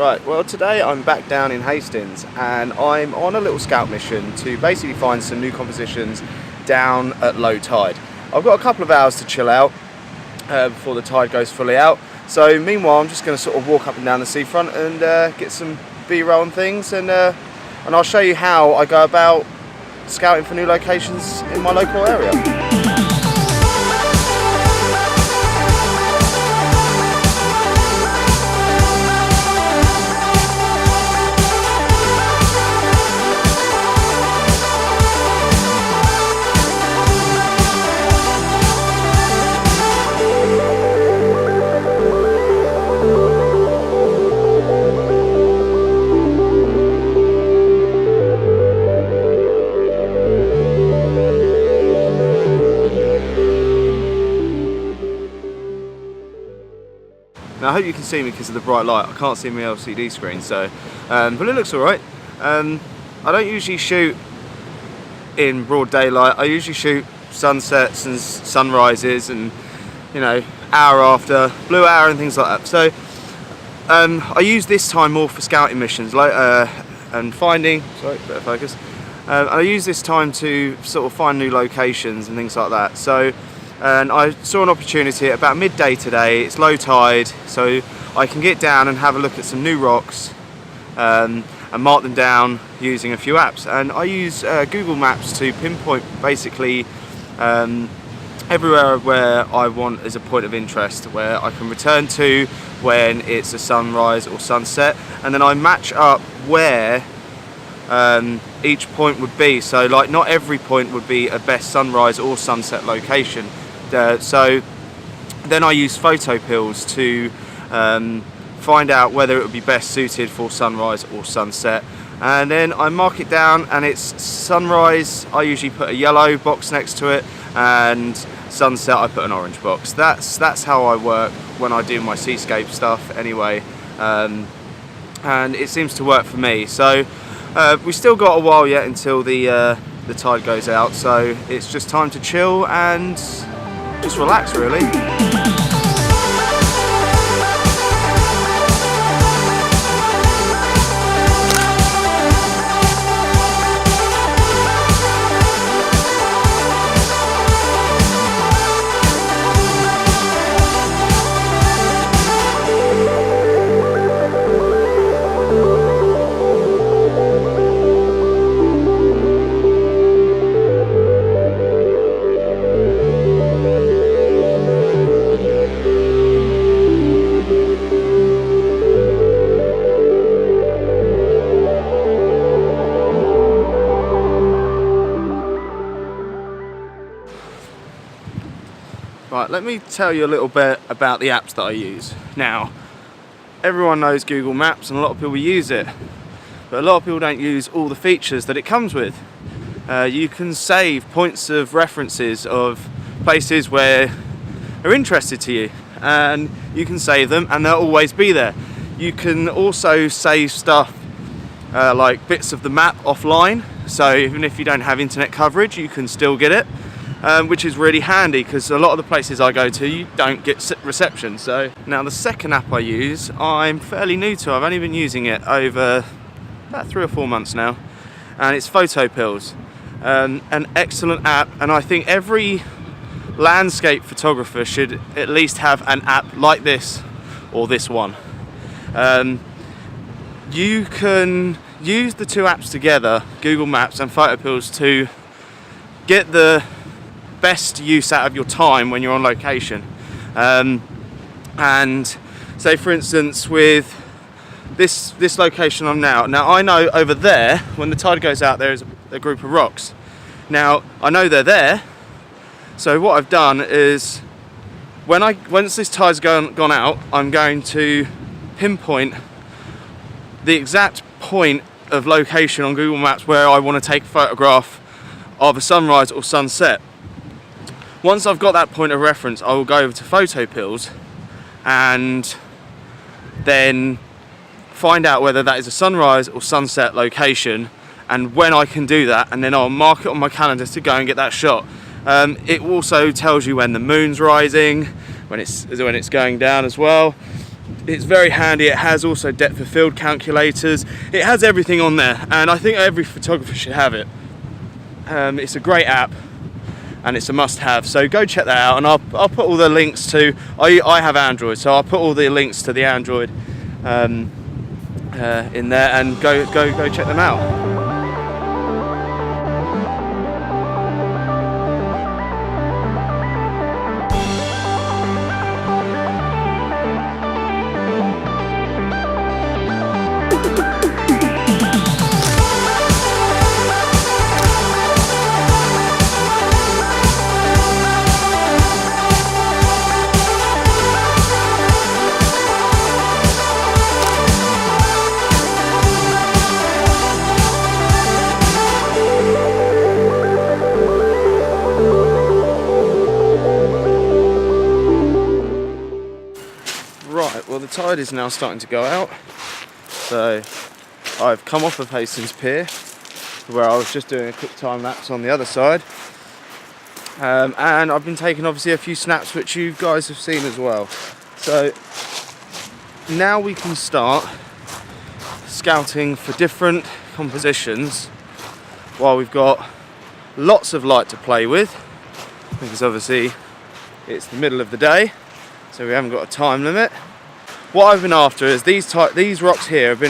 Right, well today I'm back down in Hastings and I'm on a little scout mission to basically find some new compositions down at low tide. I've got a couple of hours to chill out before the tide goes fully out, so meanwhile I'm just going to sort of walk up and down the seafront and get some B-roll and things, and I'll show you how I go about scouting for new locations in my local area. Now I hope you can see me because of the bright light. I can't see my LCD screen, so but it looks alright. I don't usually shoot in broad daylight. I usually shoot sunsets and sunrises and, you know, hour after, blue hour and things like that. So I use this time more for scouting missions, like and finding, sorry, better focus. I use this time to sort of find new locations and things like that. So and I saw an opportunity at about midday today. It's low tide, so I can get down and have a look at some new rocks and mark them down using a few apps. And I use Google Maps to pinpoint basically everywhere where I want as a point of interest, where I can return to when it's a sunrise or sunset, and then I match up where each point would be. So like not every point would be a best sunrise or sunset location. So then I use PhotoPills to find out whether it would be best suited for sunrise or sunset, and then I mark it down, and it's sunrise I usually put a yellow box next to it, and sunset I put an orange box. That's how I work when I do my seascape stuff anyway, and it seems to work for me. So we still got a while yet until the tide goes out, so it's just time to chill and just relax really. Right, let me tell you a little bit about the apps that I use. Now, everyone knows Google Maps and a lot of people use it, but a lot of people don't use all the features that it comes with. You can save points of references of places where are interested to you, and you can save them and they'll always be there. You can also save stuff like bits of the map offline, so even if you don't have internet coverage you can still get it. Which is really handy because a lot of the places I go to you don't get reception. So now the second app I use I'm fairly new to. I've only been using it over about 3 or 4 months now, and it's PhotoPills. An excellent app, and I think every landscape photographer should at least have an app like this or this one. You can use the two apps together, Google Maps and PhotoPills, to get the best use out of your time when you're on location. And say for instance with this location I'm now I know over there when the tide goes out there is a group of rocks. Now I know they're there, so what I've done is once this tide's gone out, I'm going to pinpoint the exact point of location on Google Maps where I want to take a photograph of a sunrise or sunset. Once I've got that point of reference, I will go over to PhotoPills and then find out whether that is a sunrise or sunset location and when I can do that, and then I'll mark it on my calendar to go and get that shot. It also tells you when the moon's rising, when it's going down as well. it's very handy. It has also depth of field calculators. It has everything on there, and I think every photographer should have it. It's a great app, and it's a must-have. So go check that out, and I'll put all the links to. I have Android, so I'll put all the links to the Android in there, and go check them out. Right, well the tide is now starting to go out, so I've come off of Hastings Pier, where I was just doing a quick time lapse on the other side, and I've been taking obviously a few snaps which you guys have seen as well. So now we can start scouting for different compositions while we've got lots of light to play with, because obviously it's the middle of the day, so we haven't got a time limit. What I've been after is these rocks here. I've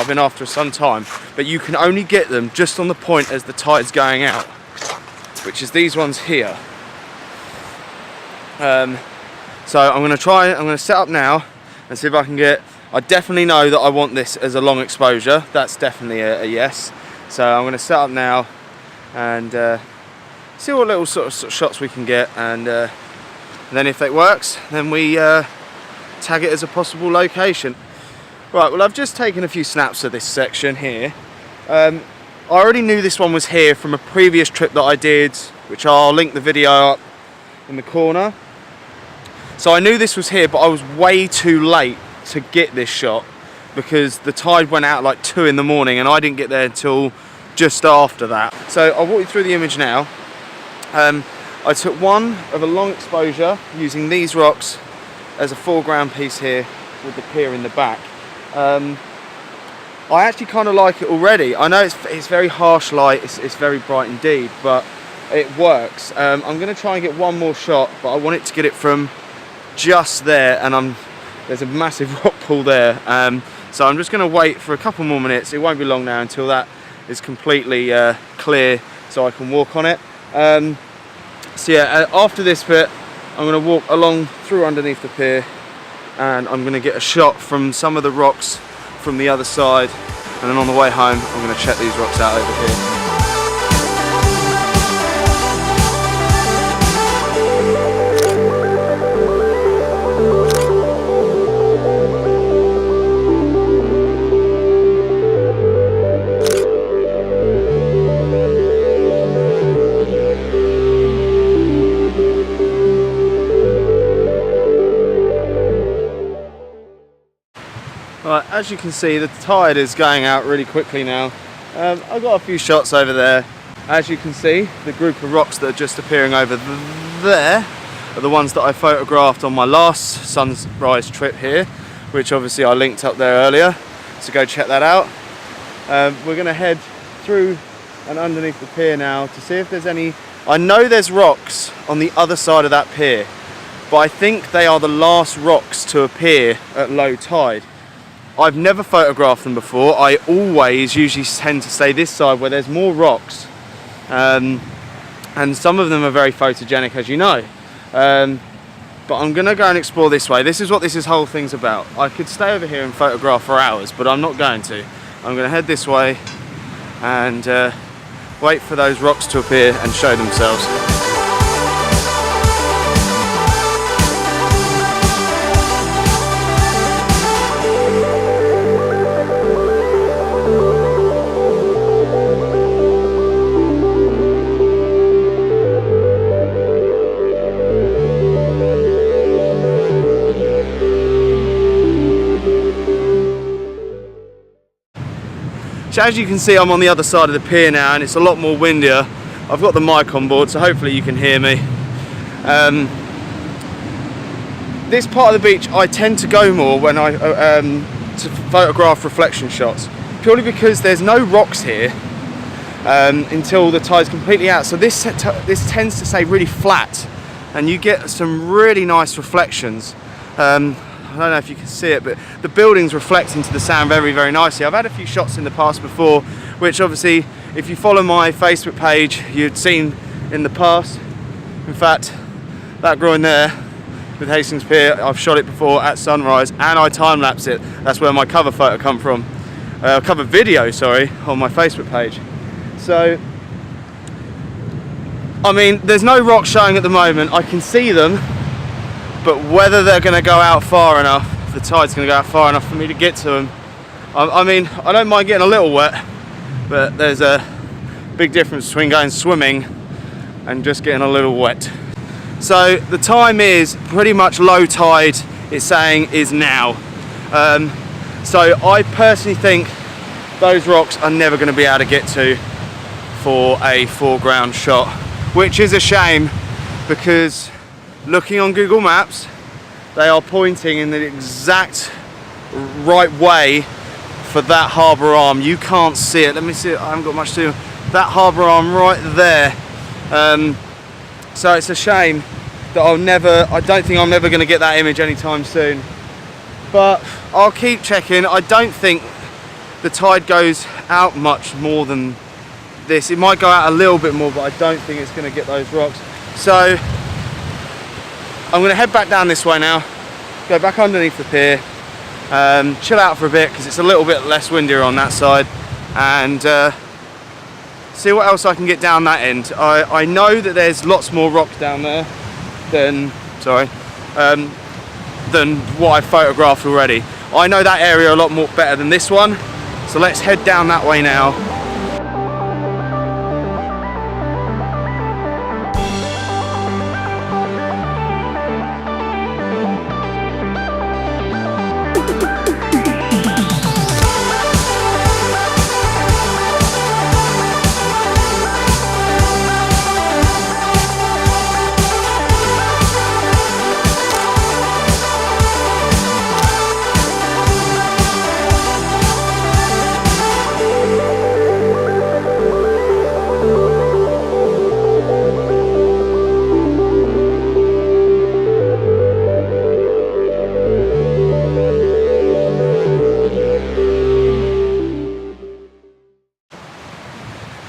been after some time, but you can only get them just on the point as the tide's going out, which is these ones here. So I'm going to set up now and see if I can get. I definitely know that I want this as a long exposure. That's definitely a yes. So I'm going to set up now and see what little sort of shots we can get, and then if it works, then we tag it as a possible location. Right, well I've just taken a few snaps of this section here. I already knew this one was here from a previous trip that I did, which I'll link the video up in the corner. So I knew this was here, but I was way too late to get this shot because the tide went out like 2 in the morning and I didn't get there until just after that. So I'll walk you through the image now. I took one of a long exposure using these rocks as a foreground piece here with the pier in the back. I actually kind of like it already. I know it's very harsh light, it's very bright indeed, but it works. I'm going to try and get one more shot, but I want it to get it from just there, and there's a massive rock pool there. So I'm just going to wait for a couple more minutes. It won't be long now until that is completely clear so I can walk on it. So yeah, after this bit I'm going to walk along through underneath the pier, and I'm going to get a shot from some of the rocks from the other side, and then on the way home I'm going to check these rocks out over here. Right, as you can see, the tide is going out really quickly now. I've got a few shots over there. As you can see, the group of rocks that are just appearing over there are the ones that I photographed on my last sunrise trip here, which obviously I linked up there earlier, so go check that out. We're going to head through and underneath the pier now to see if there's any. I know there's rocks on the other side of that pier, but I think they are the last rocks to appear at low tide. I've never photographed them before. I always usually tend to stay this side where there's more rocks, and some of them are very photogenic, as you know. But I'm gonna go and explore this way. This is what this whole thing's about. I could stay over here and photograph for hours, but I'm not going to. I'm gonna head this way and wait for those rocks to appear and show themselves. So as you can see, I'm on the other side of the pier now, and it's a lot more windier. I've got the mic on board, so hopefully you can hear me. this part of the beach I tend to go more when I to photograph reflection shots, purely because there's no rocks here until the tide's completely out. So this tends to stay really flat, and you get some really nice reflections. I don't know if you can see it, but the buildings reflect into the sand very, very nicely. I've had a few shots in the past before, which obviously, if you follow my Facebook page, you'd seen in the past. In fact, that groin there with Hastings Pier, I've shot it before at sunrise, and I time-lapse it. That's where my cover photo come from. Cover video, sorry, on my Facebook page. So, I mean, there's no rocks showing at the moment. I can see them, but whether they're going to go out far enough, the tide's going to go out far enough for me to get to them. I mean, I don't mind getting a little wet, but there's a big difference between going swimming and just getting a little wet. So the time is pretty much low tide, it's saying, is now. So I personally think those rocks are never going to be able to get to for a foreground shot, which is a shame, because looking on Google Maps, they are pointing in the exact right way for that harbour arm. You can't see it. Let me see it. I haven't got much to do. That harbour arm right there. So it's a shame that I don't think I'm never going to get that image anytime soon. But I'll keep checking. I don't think the tide goes out much more than this. It might go out a little bit more, but I don't think it's going to get those rocks. So I'm going to head back down this way now, go back underneath the pier, chill out for a bit because it's a little bit less windier on that side, and see what else I can get down that end. I know that there's lots more rocks down there than what I've photographed already. I know that area a lot more better than this one, so let's head down that way now.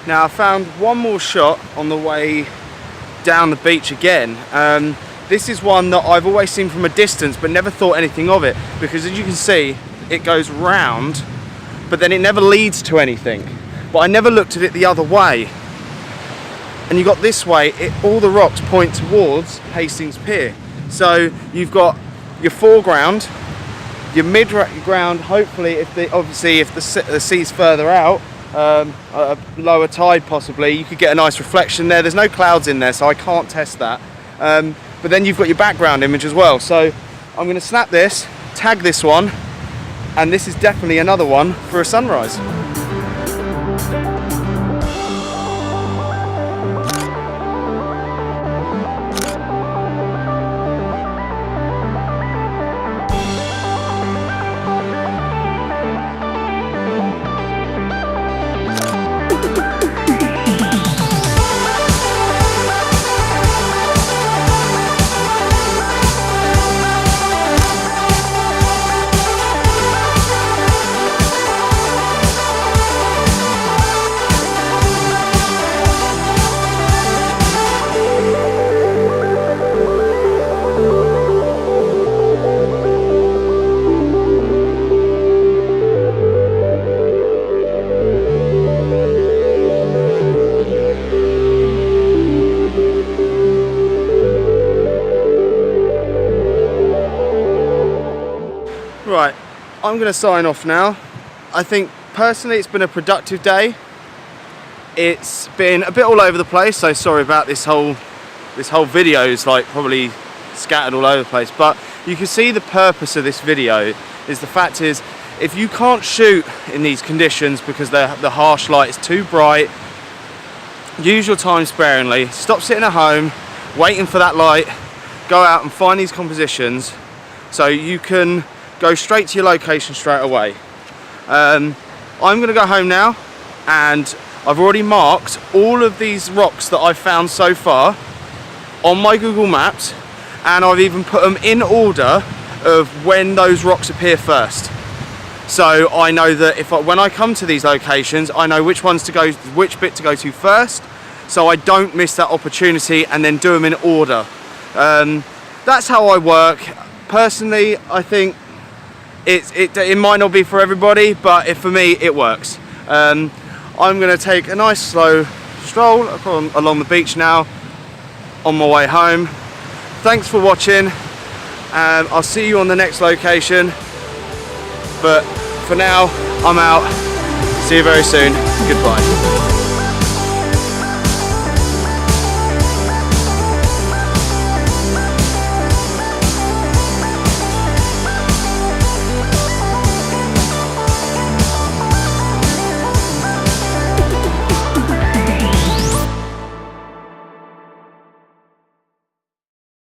Now I found one more shot on the way down the beach again. This is one that I've always seen from a distance but never thought anything of it, because as you can see it goes round but then it never leads to anything. But I never looked at it the other way. And you got this way, all the rocks point towards Hastings Pier. So you've got your foreground, your mid-ground, hopefully if the sea's further out, a lower tide possibly, you could get a nice reflection there. There's no clouds in there, so I can't test that. But then you've got your background image as well. So I'm going to snap this, tag this one, and this is definitely another one for a sunrise. Right, I'm going to sign off now. I think personally it's been a productive day. It's been a bit all over the place, so sorry about this whole video is like probably scattered all over the place, but you can see the purpose of this video is the fact is, if you can't shoot in these conditions because the harsh light is too bright, use your time sparingly. Stop sitting at home waiting for that light, go out and find these compositions so you can go straight to your location straight away. I'm going to go home now, and I've already marked all of these rocks that I've found so far on my Google Maps, and I've even put them in order of when those rocks appear first. So I know that when I come to these locations, I know which bit to go to first, so I don't miss that opportunity and then do them in order. That's how I work. Personally, I think it might not be for everybody, but for me it works. I'm going to take a nice slow stroll along the beach now on my way home. Thanks for watching, and I'll see you on the next location. But for now, I'm out. See you very soon. Goodbye.